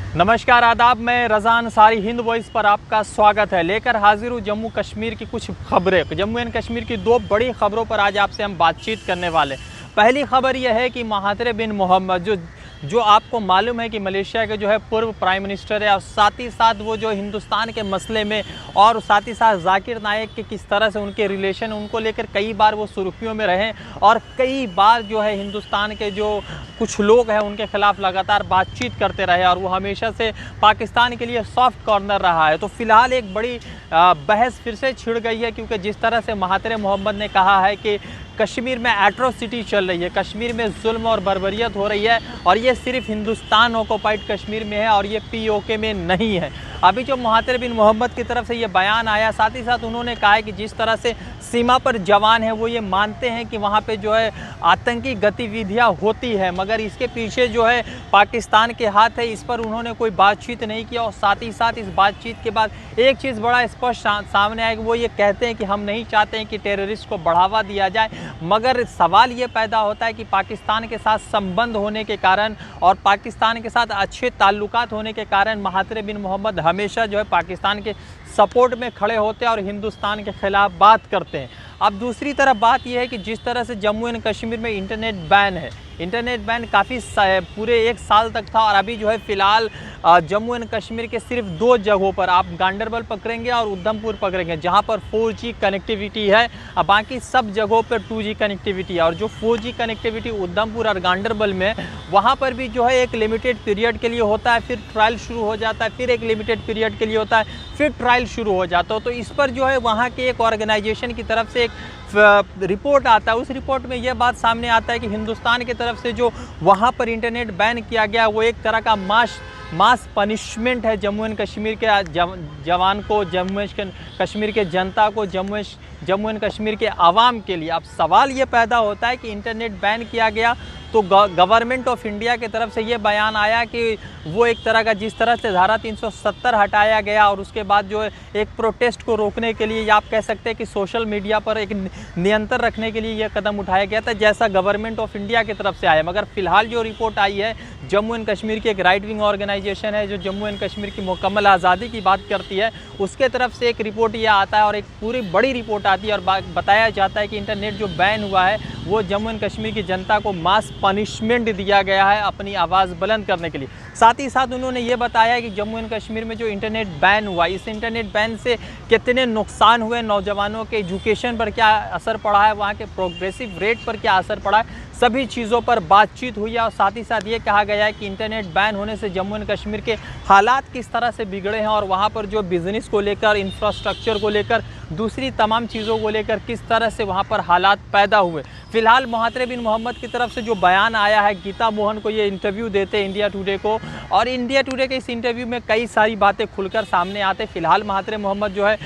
नमस्कार आदाब, मैं रज़ा अंसारी हिंद वॉइस पर आपका स्वागत है। लेकर हाजिर हूँ जम्मू कश्मीर की कुछ खबरें। जम्मू एंड कश्मीर की दो बड़ी खबरों पर आज आपसे हम बातचीत करने वाले। पहली खबर यह है कि महातिर बिन मोहम्मद जो आपको मालूम है कि मलेशिया के जो है पूर्व प्राइम मिनिस्टर है, और साथ ही साथ वो जो हिंदुस्तान के मसले में और साथ ही साथ जाकिर नाइक के किस तरह से उनके रिलेशन, उनको लेकर कई बार वो सुर्खियों में रहे और कई बार जो है हिंदुस्तान के जो कुछ लोग हैं उनके खिलाफ लगातार बातचीत करते रहे और वो हमेशा से पाकिस्तान के लिए सॉफ्ट कॉर्नर रहा है। तो फिलहाल एक बड़ी बहस फिर से छिड़ गई है, क्योंकि जिस तरह से महातिर मोहम्मद ने कहा है कि कश्मीर में एट्रोसिटी चल रही है, कश्मीर में जुल्म और बर्बरियत हो रही है और ये सिर्फ हिंदुस्तान ऑक्युपाइड कश्मीर में है और ये पीओके में नहीं है। अभी जो महातिर बिन मोहम्मद की तरफ से ये बयान आया, साथ ही साथ उन्होंने कहा है कि जिस तरह से सीमा पर जवान है वो ये मानते हैं कि वहाँ पे जो है आतंकी गतिविधियाँ होती है, मगर इसके पीछे जो है पाकिस्तान के हाथ है। इस पर उन्होंने कोई बातचीत नहीं किया और साथ ही साथ इस बातचीत के बाद एक चीज़ बड़ा स्पष्ट सामने आएगी, वो ये कहते हैं कि हम नहीं चाहते हैं कि टेररिस्ट को बढ़ावा दिया जाए, मगर सवाल ये पैदा होता है कि पाकिस्तान के साथ संबंध होने के कारण और पाकिस्तान के साथ अच्छे ताल्लुकात होने के कारण महातिर बिन मोहम्मद हमेशा जो है पाकिस्तान के सपोर्ट में खड़े होते हैं और हिंदुस्तान के खिलाफ बात करते हैं। अब दूसरी तरफ बात यह है कि जिस तरह से जम्मू एंड कश्मीर में इंटरनेट बैन है, इंटरनेट बैन काफ़ी पूरे 1 साल तक था और अभी जो है फ़िलहाल जम्मू एंड कश्मीर के सिर्फ 2 जगहों पर आप गांडरबल पकड़ेंगे और उधमपुर पकड़ेंगे जहां पर 4G कनेक्टिविटी है, बाकी सब जगहों पर 2G कनेक्टिविटी है। और जो 4G कनेक्टिविटी उधमपुर और गांडरबल में, वहां पर भी जो है एक लिमिटेड पीरियड के लिए होता है, फिर ट्रायल शुरू हो जाता है, फिर एक लिमिटेड पीरियड के लिए होता है, फिर ट्रायल शुरू हो जाता है। तो इस पर जो है वहाँ के एक ऑर्गेनाइजेशन की तरफ से एक रिपोर्ट आता है। उस रिपोर्ट में यह बात सामने आता है कि हिंदुस्तान की तरफ से जो वहाँ पर इंटरनेट बैन किया गया वो एक तरह का मास पनिशमेंट है जम्मू एंड कश्मीर के जवान को, जम्मू एंड कश्मीर के जनता को, जम्मू एंड कश्मीर के आवाम के लिए। अब सवाल ये पैदा होता है कि इंटरनेट बैन किया गया तो गवर्नमेंट ऑफ इंडिया की तरफ से ये बयान आया कि वो एक तरह का, जिस तरह से धारा 370 हटाया गया और उसके बाद जो है एक प्रोटेस्ट को रोकने के लिए, या आप कह सकते हैं कि सोशल मीडिया पर एक नियंत्रण रखने के लिए यह कदम उठाया गया था, जैसा गवर्नमेंट ऑफ इंडिया की तरफ से आया। मगर फिलहाल जो रिपोर्ट आई है जम्मू एंड कश्मीर की एक राइट विंग ऑर्गेनाइजेशन है जो जम्मू एंड कश्मीर की मुकम्मल आज़ादी की बात करती है, उसके तरफ से एक रिपोर्ट यह आता है और एक पूरी बड़ी रिपोर्ट आती है और बताया जाता है कि इंटरनेट जो बैन हुआ है वो जम्मू एंड कश्मीर की जनता को मास पनिशमेंट दिया गया है अपनी आवाज़ बुलंद करने के लिए। साथ ही साथ उन्होंने ये बताया कि जम्मू एंड कश्मीर में जो इंटरनेट बैन हुआ, इस इंटरनेट बैन से कितने नुकसान हुए, नौजवानों के एजुकेशन पर क्या असर पड़ा है, वहाँ के प्रोग्रेसिव रेट पर क्या असर पड़ा है, सभी चीज़ों पर बातचीत हुई है। और साथ ही साथ ये कहा गया है कि इंटरनेट बैन होने से जम्मू एंड कश्मीर के हालात किस तरह से बिगड़े हैं और वहाँ पर जो बिज़नेस को लेकर, इंफ्रास्ट्रक्चर को लेकर, दूसरी तमाम चीज़ों को लेकर किस तरह से वहाँ पर हालात पैदा हुए। फिलहाल महातिर बिन मोहम्मद की तरफ से जो बयान आया है, गीता मोहन को ये इंटरव्यू देते इंडिया टुडे को, और इंडिया टुडे के इस इंटरव्यू में कई सारी बातें खुलकर सामने आते। फिलहाल महातिर मोहम्मद जो है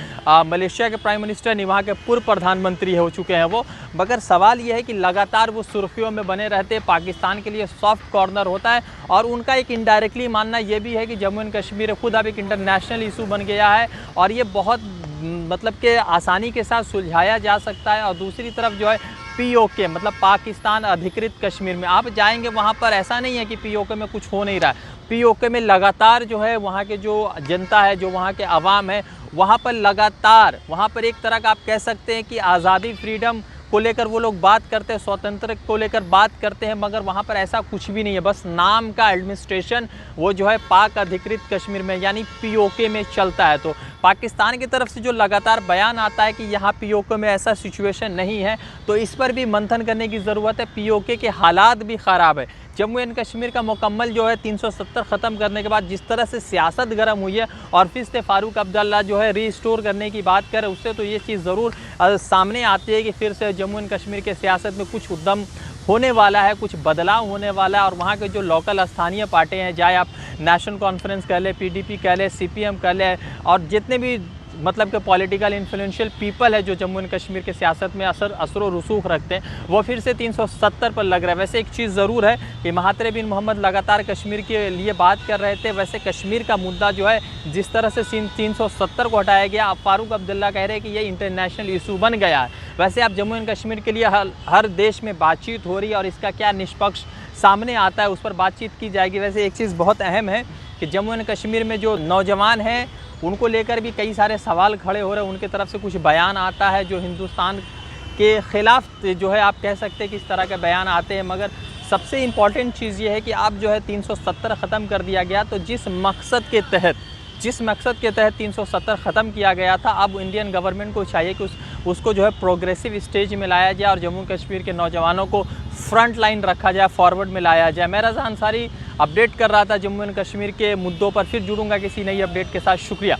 मलेशिया के प्राइम मिनिस्टर नहीं, वहाँ के पूर्व प्रधानमंत्री हो चुके हैं वो, मगर सवाल ये है कि लगातार वो सुर्खियों में बने रहते, पाकिस्तान के लिए सॉफ्ट कॉर्नर होता है और उनका एक इनडायरेक्टली मानना ये भी है कि जम्मू एंड कश्मीर खुद अब एक इंटरनेशनल इशू बन गया है और ये बहुत मतलब कि आसानी के साथ सुलझाया जा सकता है। और दूसरी तरफ जो है पीओके मतलब पाकिस्तान अधिकृत कश्मीर में आप जाएंगे, वहाँ पर ऐसा नहीं है कि पीओके में कुछ हो नहीं रहा है। पीओके में लगातार जो है वहाँ के जो जनता है, जो वहाँ के अवाम है, वहाँ पर लगातार, वहाँ पर एक तरह का आप कह सकते हैं कि आज़ादी, फ्रीडम को लेकर वो लोग बात करते हैं, स्वतंत्र को लेकर बात करते हैं, मगर वहाँ पर ऐसा कुछ भी नहीं है। बस नाम का एडमिनिस्ट्रेशन वो जो है पाक अधिकृत कश्मीर में यानी पीओके में चलता है। तो पाकिस्तान की तरफ से जो लगातार बयान आता है कि यहाँ पीओके में ऐसा सिचुएशन नहीं है, तो इस पर भी मंथन करने की ज़रूरत है। पीओके के हालात भी ख़राब है। जम्मू एंड कश्मीर का मुकम्मल जो है 370 ख़त्म करने के बाद जिस तरह से सियासत गर्म हुई है और फिर से फ़ारूक अब्दुल्ला जो है रीस्टोर करने की बात करे, उससे तो ये चीज़ ज़रूर सामने आती है कि फिर से जम्मू एंड कश्मीर के सियासत में कुछ उद्यम होने वाला है, कुछ बदलाव होने वाला है। और वहाँ के जो लोकल स्थानीय पार्टी हैं, चाहे आप नेशनल कॉन्फ्रेंस कह लें, PDP कह लें, CPM कह लें, और जितने भी मतलब कि पॉलिटिकल इन्फ्लुएंशियल पीपल है जो जम्मू एंड कश्मीर के सियासत में असर व रसूख रखते हैं, वो फिर से 370 पर लग रहा है। वैसे एक चीज़ ज़रूर है कि महातिर बिन मोहम्मद लगातार कश्मीर के लिए बात कर रहे थे। वैसे कश्मीर का मुद्दा जो है जिस तरह से 370 को हटाया गया, अब फ़ारूक अब्दुल्ला कह रहे हैं कि ये इंटरनेशनल इशू बन गया है। वैसे अब जम्मू एंड कश्मीर के लिए हर देश में बातचीत हो रही है और इसका क्या निष्पक्ष सामने आता है उस पर बातचीत की जाएगी। वैसे एक चीज़ बहुत अहम है कि जम्मू एंड कश्मीर में जो नौजवान हैं उनको लेकर भी कई सारे सवाल खड़े हो रहे हैं। उनकी तरफ से कुछ बयान आता है जो हिंदुस्तान के ख़िलाफ़ जो है आप कह सकते हैं कि इस तरह के बयान आते हैं। मगर सबसे इम्पॉर्टेंट चीज़ ये है कि आप जो है 370 ख़त्म कर दिया गया, तो जिस मकसद के तहत 370 ख़त्म किया गया था, अब इंडियन गवर्नमेंट को चाहिए कि उसको जो है प्रोग्रेसिव स्टेज में लाया जाए और जम्मू कश्मीर के नौजवानों को फ्रंट लाइन रखा जाए, फॉरवर्ड में लाया जाए। मैं रज़ा अंसारी अपडेट कर रहा था जम्मू एंड कश्मीर के मुद्दों पर। फिर जुड़ूंगा किसी नई अपडेट के साथ। शुक्रिया।